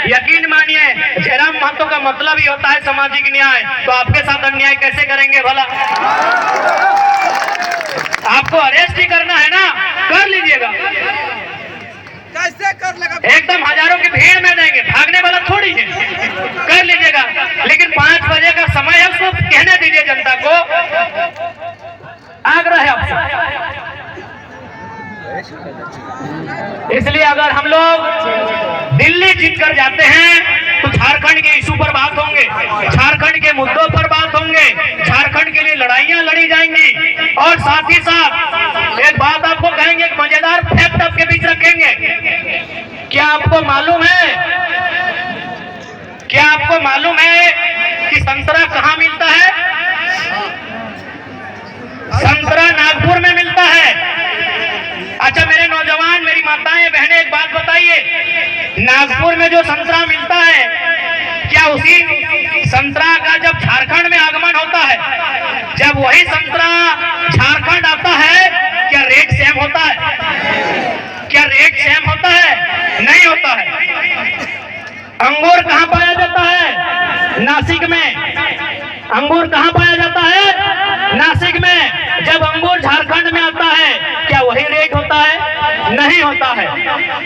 यकीन मानिए जयराम महतो का मतलब ही होता है सामाजिक न्याय। तो आपके साथ अन्याय कैसे करेंगे भला? आपको अरेस्ट ही करना है ना, कर लीजिएगा, कैसे कर लेगा? एकदम हजारों की भीड़ में देंगे, भागने वाला थोड़ी है, कर लीजिएगा। लेकिन 5 बजे का समय है, उसको कहने दीजिए जनता को। आग्रह है आपसे। इसलिए अगर हम लोग दिल्ली जीत कर जाते हैं तो झारखंड के इशू पर बात होंगे, झारखंड के मुद्दों पर बात होंगे, झारखंड के लिए लड़ाइयां लड़ी जाएंगी। और साथ ही साथ एक बात आपको कहेंगे, एक मजेदार फैक्ट आपके बीच रखेंगे। क्या आपको मालूम है, क्या आपको मालूम है कि संतरा कहाँ मिलता है? संतरा नागपुर में मिलता है। अच्छा मेरे नौजवान, मेरी माताएं बहनें, एक बात बताइए, नागपुर में जो संतरा मिलता है, क्या उसी संतरा का जब झारखंड में आगमन होता है, जब वही संतरा झारखंड आता है, क्या रेट सेम होता है? क्या रेट सेम होता है? नहीं होता है। अंगूर कहाँ पाया जाता है? नासिक में। अंगूर कहाँ पाया जाता है? नासिक में। जब अंगूर झारखंड में आता है, क्या वही रेट होता है? नहीं होता है।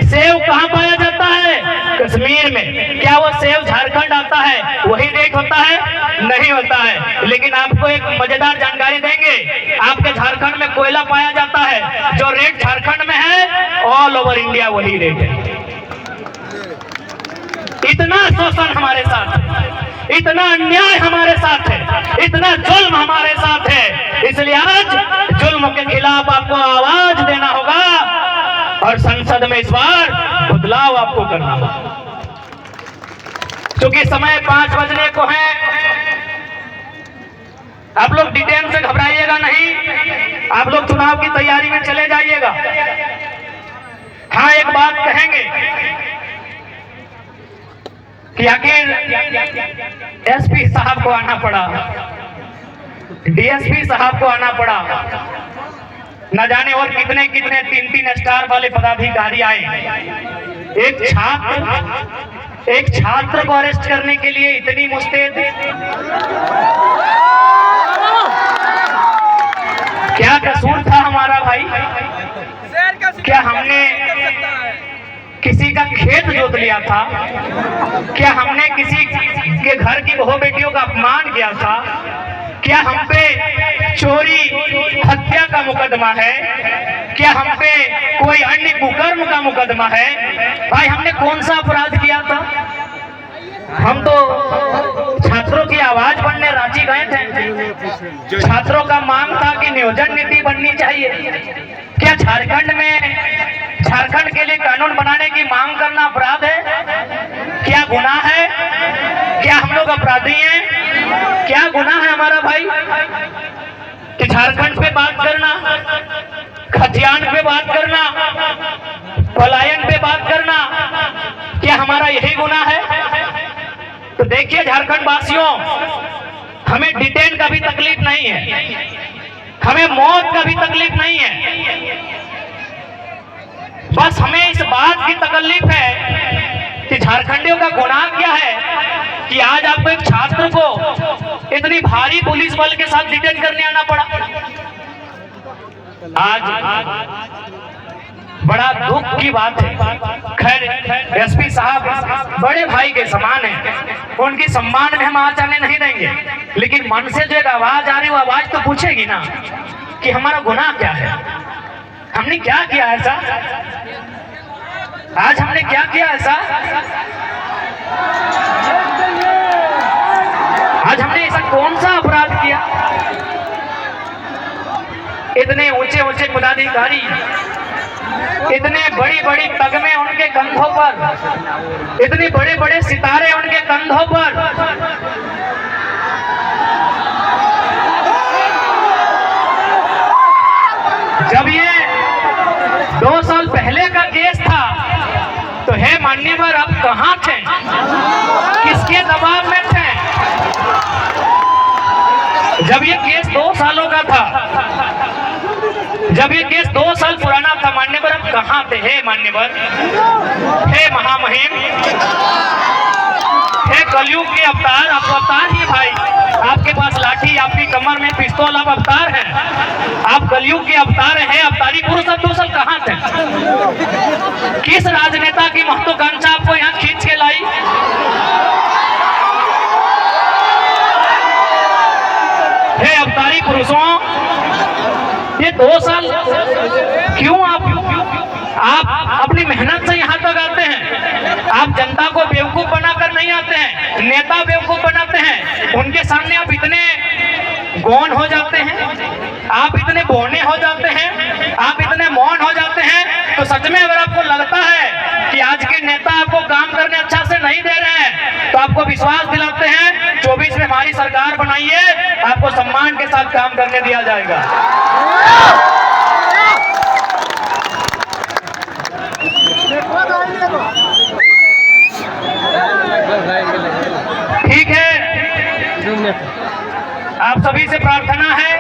सेव कहाँ पाया जाता है? कश्मीर में। क्या वो सेव झारखंड आता है, वही रेट होता है? नहीं होता है। लेकिन आपको एक मजेदार जानकारी देंगे, आपके झारखंड में कोयला पाया जाता है, जो रेट झारखंड में है ऑल ओवर इंडिया वही रेट है। इतना शोषण हमारे साथ है, इतना अन्याय हमारे साथ है, इतना जुल्म हमारे साथ है। इसलिए आज जुल्म के खिलाफ आपको आवाज देना होगा और संसद में इस बार बदलाव आपको करना होगा। क्योंकि समय 5 बजने को है, आप लोग डिटेल से घबराइएगा नहीं, आप लोग चुनाव की तैयारी में चले जाइएगा। हाँ एक बात कहेंगे कि आखिर एसपी साहब को आना पड़ा, डीएसपी साहब को आना पड़ा, न जाने और कितने कितने 3-3 स्टार वाले पदाधिकारी आए। एक छात्र को अरेस्ट करने के लिए इतनी मुस्तैद, क्या कसूर था हमारा भाई? क्या हमने किसी का खेत जोत लिया था? क्या हमने किसी के घर की बहू बेटियों का अपमान किया था? क्या हम पे चोरी हत्या का मुकदमा है? क्या हम पे कोई अन्य कुकर्म का मुकदमा है? भाई हमने कौन सा अपराध किया था? हम तो छात्रों की आवाज बनने रांची गए थे। छात्रों का मांग था कि नियोजन नीति बननी चाहिए। क्या झारखंड के लिए कानून बनाने की मांग करना अपराध है? क्या गुनाह है? क्या हम लोग अपराधी हैं? क्या गुनाह है हमारा भाई कि झारखंड पे बात करना, खतियान पे बात करना, पलायन पे बात करना, क्या हमारा यही गुनाह है? तो देखिए झारखंड वासियों, हमें डिटेन का भी तकलीफ नहीं है, हमें मौत का भी तकलीफ नहीं है। बस हमें इस बात की तकलीफ है कि झारखंडियों का गुनाह क्या है कि आज आपको एक छात्र को इतनी भारी पुलिस बल के साथ डिटेन करने आना पड़ा। आज बड़ा दुख की बात है। खैर एसपी साहब बड़े भाई के समान हैं, उनकी सम्मान में हम आज आने नहीं देंगे, लेकिन मन से जो एक आवाज आ रही है वो आवाज तो पूछेगी ना कि हमारा गुनाह क्या है, हमने क्या किया ऐसा, आज हमने क्या किया ऐसा, आज हमने ऐसा कौन सा अपराध किया? इतने ऊंचे ऊंचे पदाधिकारी, इतने बड़ी बड़ी तगमे उनके कंधों पर, इतने बड़े बड़े सितारे उनके कंधों पर, जब ये 2 साल पहले का केस था तो हे माननीय आप कहाँ थे, किसके दबाव में थे? जब ये केस 2 सालों का था, जब ये केस 2 साल पुराना था, मान्यवर आप कहाँ थे? हे मान्यवर, हे महामहिम, कलयुग के अवतार, आप तो अवतार ही भाई। आपके पास लाठी, आपकी कमर में पिस्तौल, आप अवतार हैं। आप कलयुग के अवतार हैं। अवतारी पुरुष अब दूसर कहाँ थे? किस राजनेता की महत्वाकांक्षा आपको यहाँ खींच के लाई? हे अवतारी पुरुषों, ये 2 साल क्यों आप अपनी मेहनत से यहाँ तक आते हैं? आप जनता को बेवकूफ बनाकर नहीं आते हैं, नेता बेवकूफ बनाते हैं। उनके सामने आप इतने गौन हो जाते हैं, आप इतने बौने हो जाते हैं, आप इतने मौन हो जाते हैं। तो सच में अगर आपको लगता है कि आज के नेता आपको काम करने अच्छा से नहीं दे रहे हैं, तो आपको विश्वास दिलाते हैं 24 में हमारी सरकार बनाइए, आपको सम्मान के साथ काम करने दिया जाएगा। ठीक है, आप सभी से प्रार्थना है